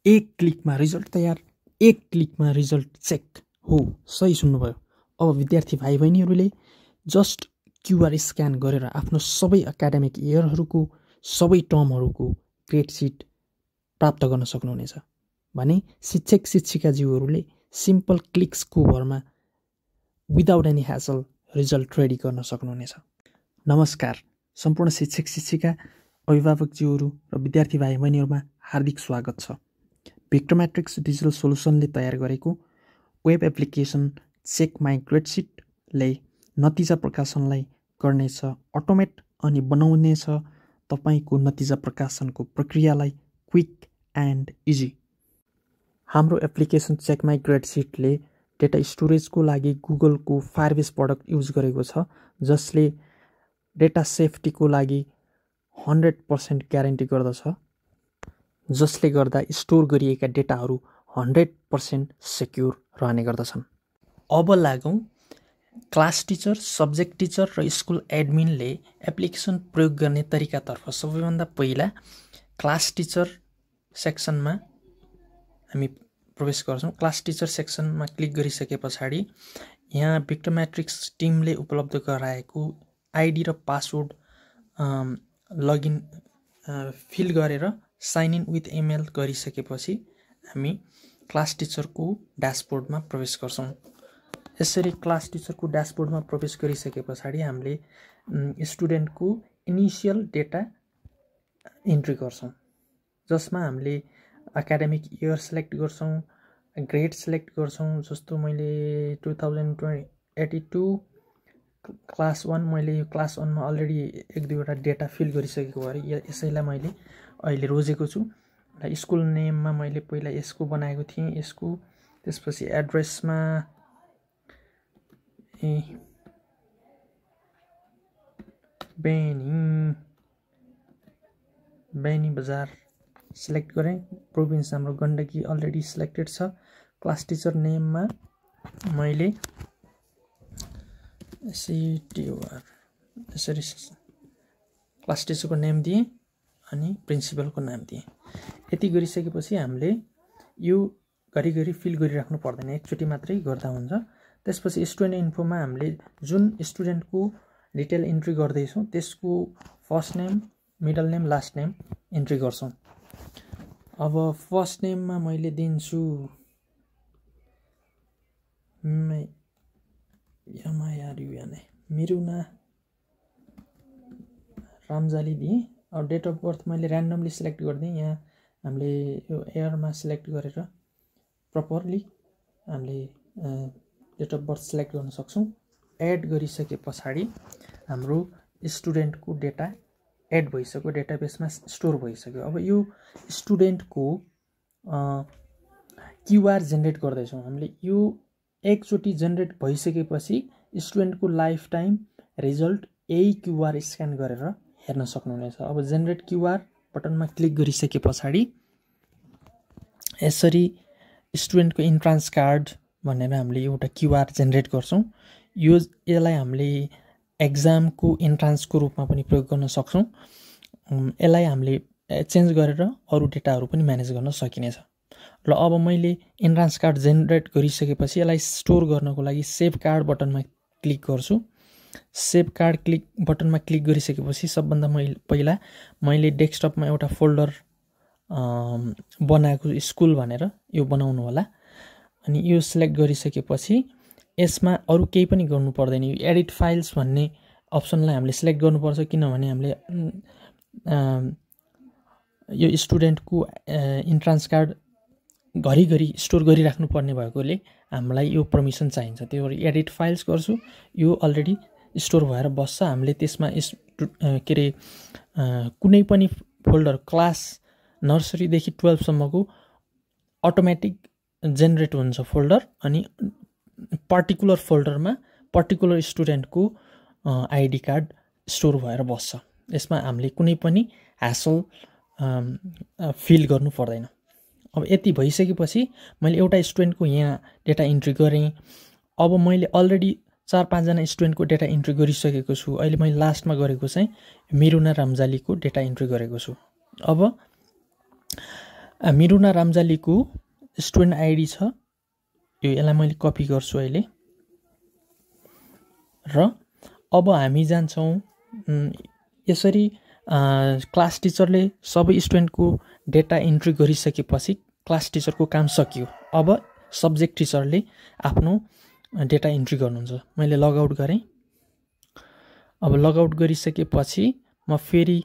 एक क्लिकमा रिजल्ट तयार, एक क्लिकमा रिजल्ट चेक। हो, सही सुन्नुभयो। अब विद्यार्थी भाइ बहिनीहरूले जस्ट क्युआर स्क्यान गरेर आफ्नो सबै एकाडेमिक इयरहरूको सबै टर्महरूको ग्रेड सिट प्राप्त गर्न सक्नुहुनेछ। भने शिक्षक शिक्षिकाज्यूहरूले सिम्पल क्लिक्सको भरमा without any hassle result ready गर्न सक्नुहुनेछ। नमस्कार, सम्पूर्ण शिक्षक शिक्षिका, अभिभावकज्यूहरू र विद्यार्थी भाइ बहिनीहरूमा हार्दिक स्वागत छ। भिक्टोमेट्रिक्स डिजिटल सोल्युसनले तयार गरेको web application check my grade सिटले नतिजा प्रकाशनलाई गर्नेछ अटोमेट अनि बनाउनेछ तपाईँको नतिजा प्रकाशनको प्रक्रियालाई क्विक एन्ड इजी। हाम्रो एप्लिकेसन चेक माई ग्रेड सिटले डेटा स्टोरेजको लागि गुगलको फायरबेस प्रडक्ट युज गरेको छ, जसले डेटा सेफ्टीको लागि 100% ग्यारेन्टी गर्दछ, जसले गर्दा स्टोर गरिएका डेटाहरू 100% सेक्युर रहने गर्दछन्। अब लागौँ क्लास टिचर, सब्जेक्ट टिचर र स्कुल एडमिनले एप्लिकेसन प्रयोग गर्ने तरिकातर्फ। सबैभन्दा पहिला क्लास टिचर सेक्सनमा हामी प्रवेश गर्छौँ। क्लास टिचर सेक्सनमा क्लिक गरिसके पछाडि यहाँ भिक्टोमेट्रिक्स टिमले उपलब्ध गराएको आइडी र पासवर्ड लगइन फिल गरेर साइन इन विथ इमेल गरिसकेपछि हामी क्लास टिचरको ड्यासबोर्डमा प्रवेश गर्छौँ। यसरी क्लास टिचरको ड्यासबोर्डमा प्रवेश गरिसके पछाडि हामीले स्टुडेन्टको इनिसियल डेटा इन्ट्री गर्छौँ, जसमा हामीले एकाडेमिक इयर सेलेक्ट गर्छौँ, ग्रेड सेलेक्ट गर्छौँ। जस्तो मैले 2082 क्लास 1 मैले यो क्लास 1 मा अलरेडी एक दुईवटा डेटा फिल गरिसकेको भएर यसैलाई मैले अहिले रोजेको छु। र स्कुल नेममा मैले पहिला यसको बनाएको थिएँ, यसको त्यसपछि एड्रेसमा बेनी बजार सिलेक्ट गरेँ। प्रोभिन्स हाम्रो गण्डकी अलरेडी सिलेक्टेड छ। क्लास टिचर नेममा मैले सिटिआर यसरी क्लास टिचरको नेम दिएँ अनि प्रिन्सिपलको नाम दिएँ। यति गरिसकेपछि हामीले यो घरिघरि फिल गरिराख्नु पर्दैन, एकचोटि मात्रै गर्दा हुन्छ। त्यसपछि स्टुडेन्ट इन्फोमा हामीले जुन स्टुडेन्टको डिटेल इन्ट्री गर्दैछौँ त्यसको first name, middle name, last name entry गर्छौँ। अब फर्स्ट नेममा मैले दिन्छु मिरुना रामजाली दिएँ। अब डेट अफ बर्थ मैले ऱ्यान्डमली सिलेक्ट गरिदिएँ। यहाँ हामीले यो एयरमा सिलेक्ट गरेर प्रपरली हामीले डेट अफ बर्थ सिलेक्ट गर्न सक्छौँ। एड गरिसके पछाडि हाम्रो स्टुडेन्टको डेटा एड भइसक्यो, डेटाबेसमा स्टोर भइसक्यो। अब यो स्टुडेन्टको क्युआर जेनेरेट गर्दैछौँ हामीले। यो एकचोटि जेनेरेट भइसकेपछि स्टुडेन्टको लाइफ टाइम रिजल्ट यही क्युआर स्क्यान गरेर हेर्न सक्नुहुनेछ। अब जेनेरेट क्युआर बटनमा क्लिक गरिसके पछाडि यसरी स्टुडेन्टको इन्ट्रान्स कार्ड भनेर हामीले एउटा क्युआर जेनेरेट गर्छौँ। यसलाई हामीले एक्जामको इन्ट्रान्सको रूपमा पनि प्रयोग गर्न सक्छौँ। यसलाई हामीले चेन्ज गरेर अरू डेटाहरू पनि म्यानेज गर्न सकिनेछ। र अब मैले इन्ट्रान्स कार्ड जेनेरेट गरिसकेपछि यसलाई स्टोर गर्नको लागि सेभ कार्ड बटनमा क्लिक गर्छु। सेभ कार्ड बटनमा क्लिक गरिसकेपछि सबभन्दा पहिला मैले डेस्कटपमा एउटा फोल्डर बनाएको स्कुल भनेर यो बनाउनु होला। अनि यो सिलेक्ट गरिसकेपछि यसमा अरू केही पनि गर्नु पर्दैन। यो एडिट फाइल्स भन्ने अप्सनलाई हामीले सिलेक्ट गर्नुपर्छ, किनभने हामीले यो स्टुडेन्टको इन्ट्रान्स कार्ड घरिघरि स्टोर गरिराख्नु पर्ने भएकोले हामीलाई यो पर्मिसन चाहिन्छ। त्यही भएर एडिट फाइल्स गर्छु। यो अलरेडी स्टोर भएर बस्छ। हामीले त्यसमा के अरे कुनै पनि फोल्डर क्लास नर्सरीदेखि 12 सम्मको अटोमेटिक जेनेरेट हुन्छ फोल्डर। अनि पर्टिकुलर फोल्डरमा पर्टिकुलर स्टुडेन्टको आइडी कार्ड स्टोर भएर बस्छ। यसमा हामीले कुनै पनि ह्यासल फिल गर्नु पर्दैन। अब यति भइसकेपछि मैले एउटा स्टुडेन्टको यहाँ डेटा इन्ट्री गरेँ। अब मैले अलरेडी 4-5 जना स्टुडेन्टको डेटा इन्ट्री गरिसकेको छु। अहिले मैले लास्टमा गरेको चाहिँ मिरुना रामजालीको डेटा इन्ट्री गरेको छु। अब मिरुना राम्जालीको स्टुडेन्ट आइडी छ यसलाई मैले कपी गर्छु अहिले र अब हामी जान्छौँ यसरी क्लास टिचरले सबै स्टुडेन्टको डेटा इन्ट्री गरिसकेपछि क्लास टिचरको काम सकियो। अब सब्जेक्ट टिचरले आफ्नो डेटा इन्ट्री गर्नुहुन्छ। मैले लगआउट गरेँ। अब लगआउट गरिसकेपछि म फेरि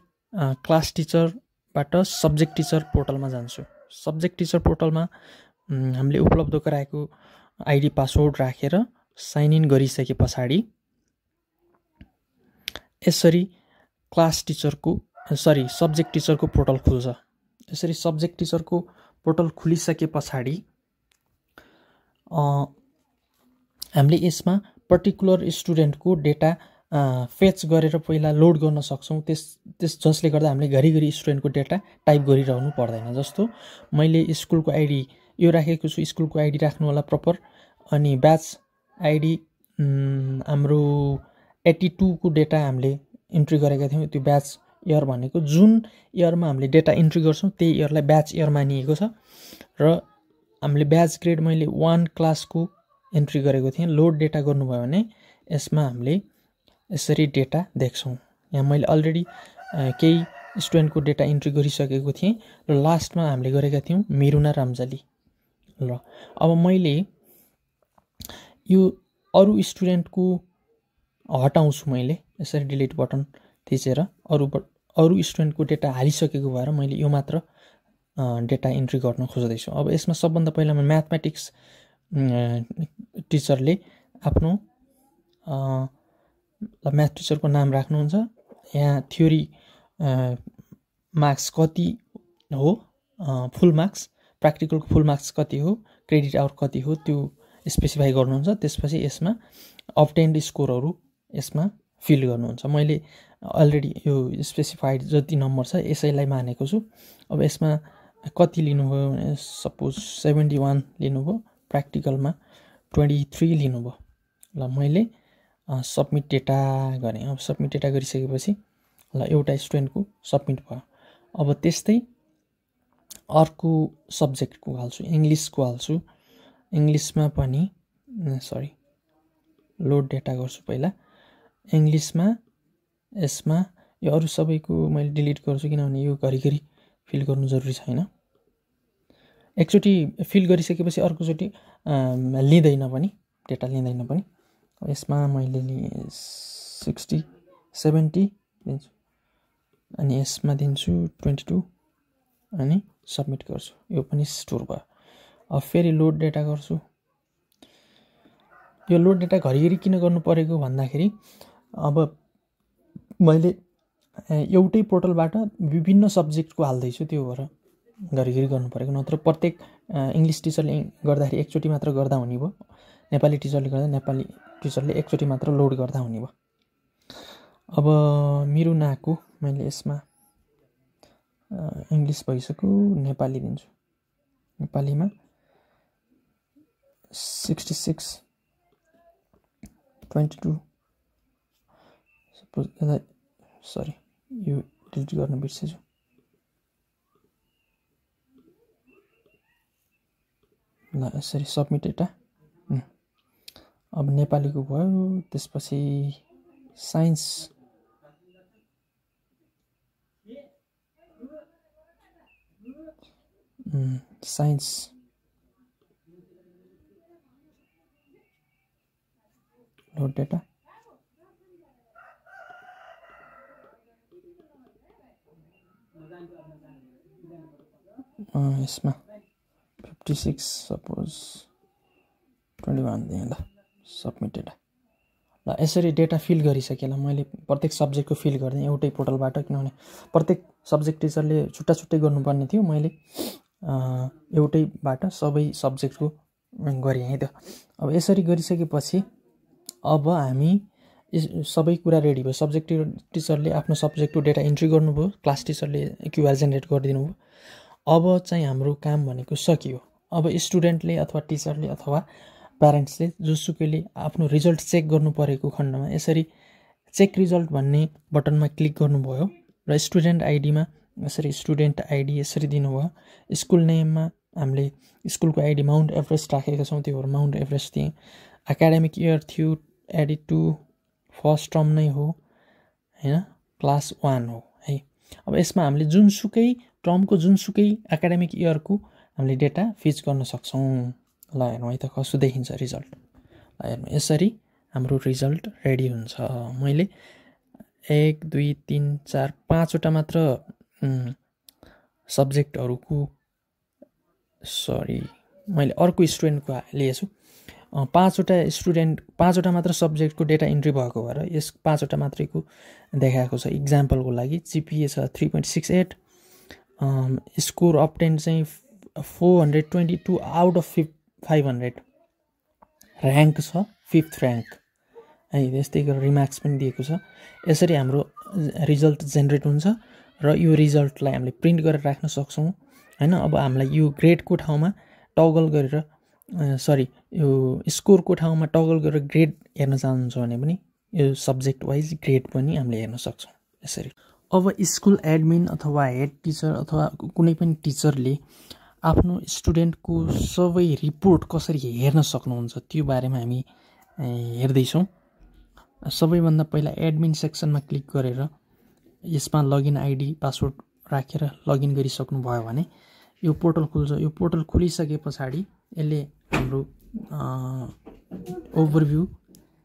क्लास टिचरबाट सब्जेक्ट टिचर पोर्टलमा जान्छु। सब्जेक्ट टिचर पोर्टलमा हामीले उपलब्ध गराएको आइडी पासवर्ड राखेर साइन इन गरिसके पछाडि यसरी सब्जेक्ट टिचरको पोर्टल खुल्छ। यसरी सब्जेक्ट टिचरको पोर्टल खुलिसके पछाडि हामीले यसमा पर्टिकुलर स्टुडेन्टको डेटा फेच गरेर पहिला लोड गर्न सक्छौँ। जसले गर्दा हामीले घरिघरि स्टुडेन्टको डेटा टाइप गरिरहनु पर्दैन। जस्तो मैले स्कुलको आइडी यो राखेको छु, स्कुलको आइडी राख्नु होला प्रपर। अनि ब्याच आइडी हाम्रो 82 को डेटा हामीले इन्ट्री गरेका थियौँ। त्यो ब्याच इयर भनेको जुन इयरमा हामीले डेटा इन्ट्री गर्छौँ त्यही इयरलाई ब्याच इयर मानिएको छ। र हामीले ब्याच ग्रेड मैले 1 क्लासको इन्ट्री गरेको थिएँ। लोड डेटा गर्नुभयो भने यसमा हामीले यसरी डेटा देख्छौँ। यहाँ मैले अलरेडी केही स्टुडेन्टको डेटा इन्ट्री गरिसकेको थिएँ र लास्टमा हामीले गरेका थियौँ मिरुना राम्जाली। ल अब मैले यो अरू स्टुडेन्टको हटाउँछु। मैले यसरी डिलिट बटन थिचेर अरू स्टुडेन्टको डेटा हालिसकेको भएर मैले यो मात्र डेटा इन्ट्री गर्न खोज्दैछु। अब यसमा सबभन्दा पहिला म्याथमेटिक्स टिचरले आफ्नो म्याथ टिचरको नाम राख्नुहुन्छ। यहाँ थ्योरी मार्क्स कति हो, फुल मार्क्स, प्र्याक्टिकलको फुल मार्क्स कति हो, क्रेडिट आवर कति हो त्यो स्पेसिफाई गर्नुहुन्छ। त्यसपछि यसमा अब्टेन्ड स्कोरहरू यसमा फिल गर्नुहुन्छ। मैले अलरेडी यो स्पेसिफाइड जति नम्बर छ यसैलाई मानेको छु। अब यसमा कति लिनुभयो भने सपोज 71 लिनुभयो, प्र्याक्टिकलमा 23 लिनुभयो। ल मैले सबमिट डेटा गरेँ। अब सबमिट डेटा गरिसकेपछि ल एउटा स्टुडेन्टको सबमिट भयो। अब त्यस्तै अर्को सब्जेक्टको हाल्छु, इङ्ग्लिसको हाल्छु। इङ्ग्लिसमा पनि लोड डेटा गर्छु पहिला। इङ्ग्लिसमा यसमा यो अरू सबैको मैले डिलिट गर्छु किनभने यो घरिघरि फिल गर्नु जरुरी छैन। एकचोटि फिल गरिसकेपछि अर्कोचोटि लिँदैन पनि, डेटा लिँदैन पनि। यसमा मैले 60 70 दिन्छु अनि यसमा दिन्छु 22 अनि सबमिट गर्छु। यो पनि स्टोर भयो। अब फेरि लोड डेटा गर्छु। यो लोड डेटा घरिघरि किन गर्नु परेको भन्दाखेरि अब मैले एउटै पोर्टलबाट विभिन्न सब्जेक्टको हाल्दैछु, त्यो भएर घरिघरि गर्नु परेको। नत्र प्रत्येक इङ्ग्लिस टिचरले गर्दाखेरि एकचोटि मात्र गर्दा हुने भयो, नेपाली टिचरले गर्दा नेपाली टिचरले एकचोटि मात्र लोड गर्दा हुने भयो। अब मिरुनाको मैले यसमा इङ्ग्लिस भइसक्यो, नेपाली दिन्छु। नेपालीमा 66 22 सपोज यसलाई सरी यो डिलिट गर्न बिर्सेछु। ल यसरी सबमिट डेटा। अब नेपालीको भयो। त्यसपछि साइन्स लोड डेटा। यसमा 56 सपोज 21 दिएँ। ल सबमिट डेटा। ल यसरी डेटा फिल गरिसकेँ। मैले प्रत्येक सब्जेक्टको फिल गर्दै एउटै पोर्टलबाट, किनभने प्रत्येक सब्जेक्ट टिचरले छुट्टा छुट्टै गर्नुपर्ने थियो। मैले एउटैबाट सबै सब्जेक्टको गरेँ है त। अब यसरी गरिसकेपछि अब हामी सबै कुरा रेडी भयो। सब्जेक्ट टिचरले आफ्नो सब्जेक्टको डेटा इन्ट्री गर्नुभयो, क्लास टिचरले क्युआर जेनेरेट गरिदिनु भयो। अब चाहिँ हाम्रो काम भनेको सकियो। अब स्टुडेन्टले अथवा टिचरले अथवा प्यारेन्ट्सले जोसुकैले आफ्नो रिजल्ट चेक गर्नु परेको खण्डमा यसरी चेक रिजल्ट भन्ने बटनमा क्लिक गर्नुभयो र स्टुडेन्ट आइडीमा यसरी स्टुडेन्ट आइडी यसरी दिनुभयो। स्कुल नेममा हामीले स्कुलको आइडी माउन्ट एभरेस्ट राखेका छौँ, त्यो भएर माउन्ट एभरेस्ट दिएँ। एकाडेमिक इयर थियो एडिट टु फर्स्ट टर्म नै हो हैन, क्लास 1 हो है। अब यसमा हामीले जुनसुकै टर्मको जुनसुकै एकाडेमिक इयरको हामीले डेटा फिच गर्न सक्छौँ। ल हेर्नु है त कसो देखिन्छ रिजल्ट। ल हेर्नु यसरी हाम्रो रिजल्ट रेडी हुन्छ। मैले 1 2 3 4 5वटा मात्र सब्जेक्टहरूको मैले अर्को स्टुडेन्टको लिएछु। 5वटा मात्र सब्जेक्टको डेटा इन्ट्री भएको भएर यस 5वटा मात्रैको देखाएको छ। इक्जाम्पलको लागि जिपिए छ 3.68, स्कोर अप्टेन चाहिँ 422 आउट अफ 500, ऱ्याङ्क छ 5th ऱ्याङ्क है। त्यस्तै गरेर रिमार्क्स पनि दिएको छ। यसरी हाम्रो रिजल्ट जेनेरेट हुन्छ र यो रिजल्टलाई हामीले प्रिन्ट गरेर राख्न सक्छौँ हैन। अब हामीलाई यो ग्रेडको ठाउँमा टगल गरेर यो स्कोरको ठाउँमा टगल गरेर ग्रेड हेर्न चाहनुहुन्छ भने पनि यो सब्जेक्ट वाइज ग्रेड पनि हामीले हेर्न सक्छौँ यसरी। अब स्कुल एडमिन अथवा हेड टिचर अथवा कुनै पनि टिचरले आफ्नो स्टुडेन्टको सबै रिपोर्ट कसरी हेर्न सक्नुहुन्छ त्यो बारेमा हामी हेर्दैछौँ। सबैभन्दा पहिला एडमिन सेक्सनमा क्लिक गरेर यसमा लगइन आइडी पासवर्ड राखेर लगइन गरिसक्नु भयो भने यो पोर्टल खुल्छ। यो पोर्टल खुलिसके पछाडि यसले हाम्रो ओभरभ्यू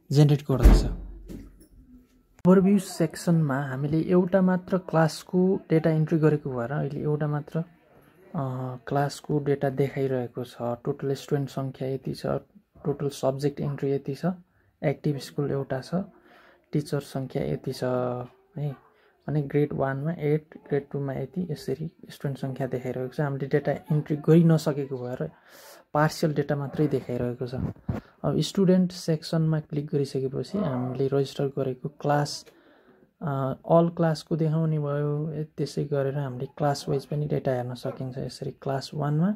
जेनेरेट गर्दैछ। ओभरभ्यू सेक्सनमा हामीले एउटा मात्र क्लासको डेटा इन्ट्री गरेको भएर अहिले एउटा मात्र क्लासको डेटा देखाइरहेको छ। टोटल स्टुडेन्ट सङ्ख्या यति छ, टोटल सब्जेक्ट इन्ट्री यति छ, एक्टिभ स्कुल एउटा छ, टिचर सङ्ख्या यति छ है। अनि ग्रेड 1 मा 8, ग्रेड 2 मा यति, यसरी स्टुडेन्ट सङ्ख्या देखाइरहेको छ। हामीले डेटा इन्ट्री गरि नसकेको भएर पार्सियल डेटा मात्रै देखाइरहेको छ। अब स्टुडेन्ट सेक्सनमा क्लिक गरिसकेपछि हामीले रजिस्टर गरेको क्लास अल क्लासको देखाउने भयो। त्यसै गरेर हामीले क्लास वाइज पनि डेटा हेर्न सकिन्छ। यसरी क्लास 1 मा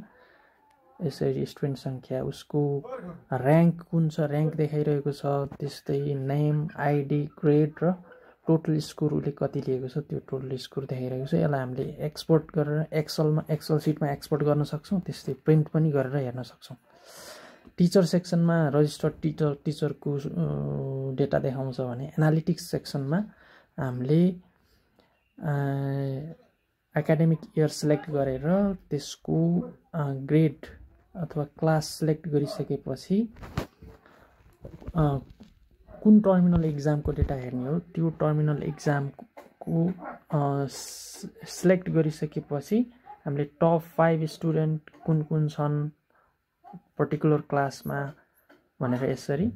यसरी स्टुडेन्ट सङ्ख्या, उसको ऱ्याङ्क कुन छ ऱ्याङ्क देखाइरहेको छ, त्यस्तै नेम, आइडी, ग्रेड र टोटल स्कोर उसले कति लिएको छ त्यो टोटल स्कोर देखाइरहेको छ। यसलाई हामीले एक्सपोर्ट गरेर एक्सल सिटमा एक्सपोर्ट गर्न सक्छौँ, त्यस्तै प्रिन्ट पनि गरेर हेर्न सक्छौँ। टिचर सेक्सनमा रजिस्टर्ड टिचरको डेटा देखाउँछ भने एनालिटिक्स सेक्सनमा हामीले एकाडेमिक इयर सिलेक्ट गरेर त्यसको ग्रेड अथवा क्लास सिलेक्ट गरिसकेपछि कुन टर्मिनल एक्जामको डेटा हेर्ने हो त्यो टर्मिनल एक्जामको सिलेक्ट गरिसकेपछि हामीले टप 5 स्टुडेन्ट कुन छन् पर्टिकुलर क्लासमा भनेर यसरी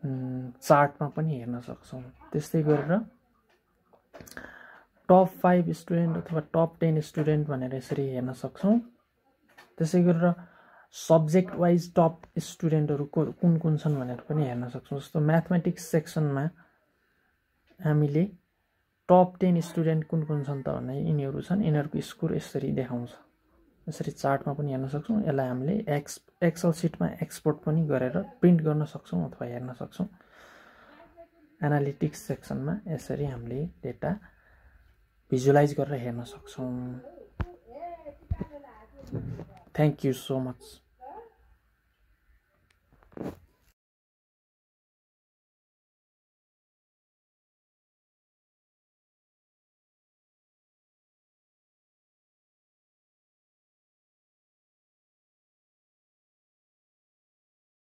चार्टमा पनि हेर्न सक्छौँ। त्यस्तै गरेर टप 5 स्टुडेन्ट अथवा टप 10 स्टुडेन्ट भनेर यसरी हेर्न सक्छौँ। त्यसै गरेर सब्जेक्ट वाइज टप स्टुडेन्टहरू कुन छन् भनेर पनि हेर्न सक्छौँ। जस्तो म्याथमेटिक्स सेक्सनमा हामीले टप 10 स्टुडेन्ट कुन छन् त भन्दा यिनीहरू छन्, यिनीहरूको स्कोर यसरी देखाउँछ। यसरी चार्टमा पनि हेर्न सक्छौँ। यसलाई हामीले एक्सल सिटमा एक्सपोर्ट पनि गरेर प्रिन्ट गर्न सक्छौँ अथवा हेर्न सक्छौँ। एनालिटिक्स सेक्सनमा यसरी हामीले डेटा भिजुअलाइज गरेर हेर्न सक्छौँ। Thank you so much.